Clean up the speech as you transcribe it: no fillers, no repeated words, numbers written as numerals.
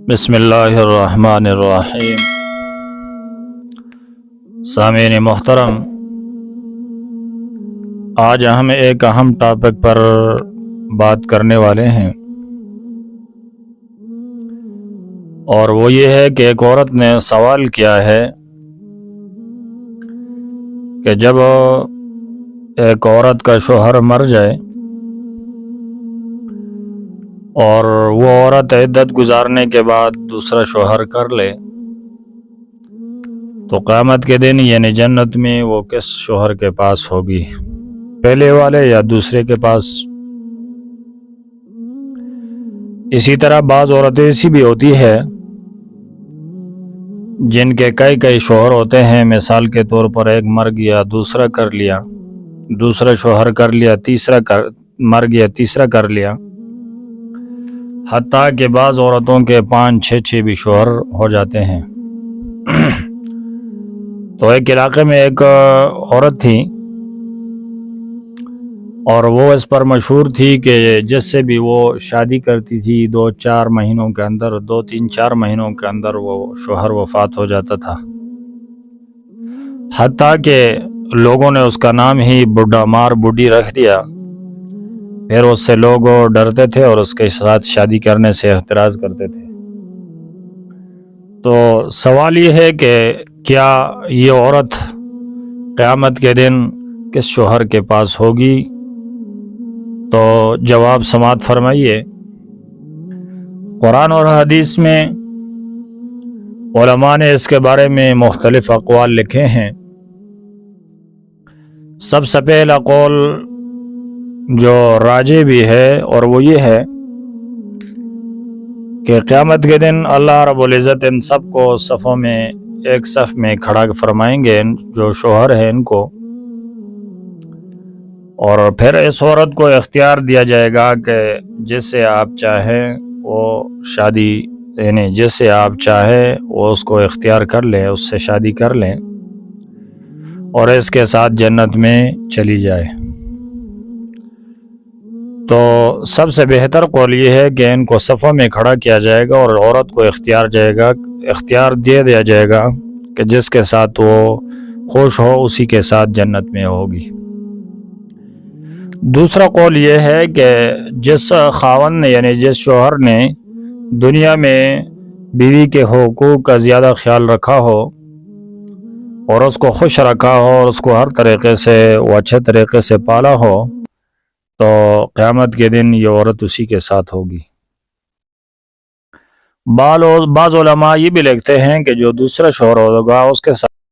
بسم اللہ الرحمن الرحیم۔ سامعین محترم، آج ہم ایک اہم ٹاپک پر بات کرنے والے ہیں، اور وہ یہ ہے کہ ایک عورت نے سوال کیا ہے کہ جب ایک عورت کا شوہر مر جائے اور وہ عورت عدت گزارنے کے بعد دوسرا شوہر کر لے تو قیامت کے دن یعنی جنت میں وہ کس شوہر کے پاس ہوگی، پہلے والے یا دوسرے کے پاس؟ اسی طرح بعض عورتیں ایسی بھی ہوتی ہے جن کے کئی شوہر ہوتے ہیں، مثال کے طور پر ایک مر گیا دوسرا کر لیا، دوسرا شوہر کر لیا مر گیا تیسرا کر لیا، حتیٰ کہ بعض عورتوں کے 5-6 بھی شوہر ہو جاتے ہیں۔ تو ایک علاقے میں ایک عورت تھی اور وہ اس پر مشہور تھی کہ جس سے بھی وہ شادی کرتی تھی 2-4 مہینوں کے اندر 2-3-4 مہینوں کے اندر وہ شوہر وفات ہو جاتا تھا، حتیٰ کہ لوگوں نے اس کا نام ہی بڈھا مار بڈھی رکھ دیا۔ پھر اس سے لوگ ڈرتے تھے اور اس کے ساتھ شادی کرنے سے اعتراض کرتے تھے۔ تو سوال یہ ہے کہ کیا یہ عورت قیامت کے دن کس شوہر کے پاس ہوگی؟ تو جواب سماعت فرمائیے۔ قرآن اور حدیث میں علماء نے اس کے بارے میں مختلف اقوال لکھے ہیں۔ سب سے پہلا قول جو راجح بھی ہے اور وہ یہ ہے کہ قیامت کے دن اللہ رب العزت ان سب کو صفوں میں ایک صف میں کھڑا فرمائیں گے، جو شوہر ہیں ان کو، اور پھر اس عورت کو اختیار دیا جائے گا کہ جس سے آپ چاہیں وہ شادی، یعنی جس سے آپ چاہیں وہ اس کو اختیار کر لیں، اس سے شادی کر لیں اور اس کے ساتھ جنت میں چلی جائے۔ تو سب سے بہتر قول یہ ہے کہ ان کو صفوں میں کھڑا کیا جائے گا اور عورت کو اختیار دے دیا جائے گا کہ جس کے ساتھ وہ خوش ہو اسی کے ساتھ جنت میں ہوگی۔ دوسرا قول یہ ہے کہ جس خاوند نے یعنی جس شوہر نے دنیا میں بیوی کے حقوق کا زیادہ خیال رکھا ہو اور اس کو خوش رکھا ہو اور اس کو ہر طریقے سے وہ اچھے طریقے سے پالا ہو، تو قیامت کے دن یہ عورت اسی کے ساتھ ہوگی۔ بعض علماء یہ بھی لکھتے ہیں کہ جو دوسرا شوہر ہوگا اس کے ساتھ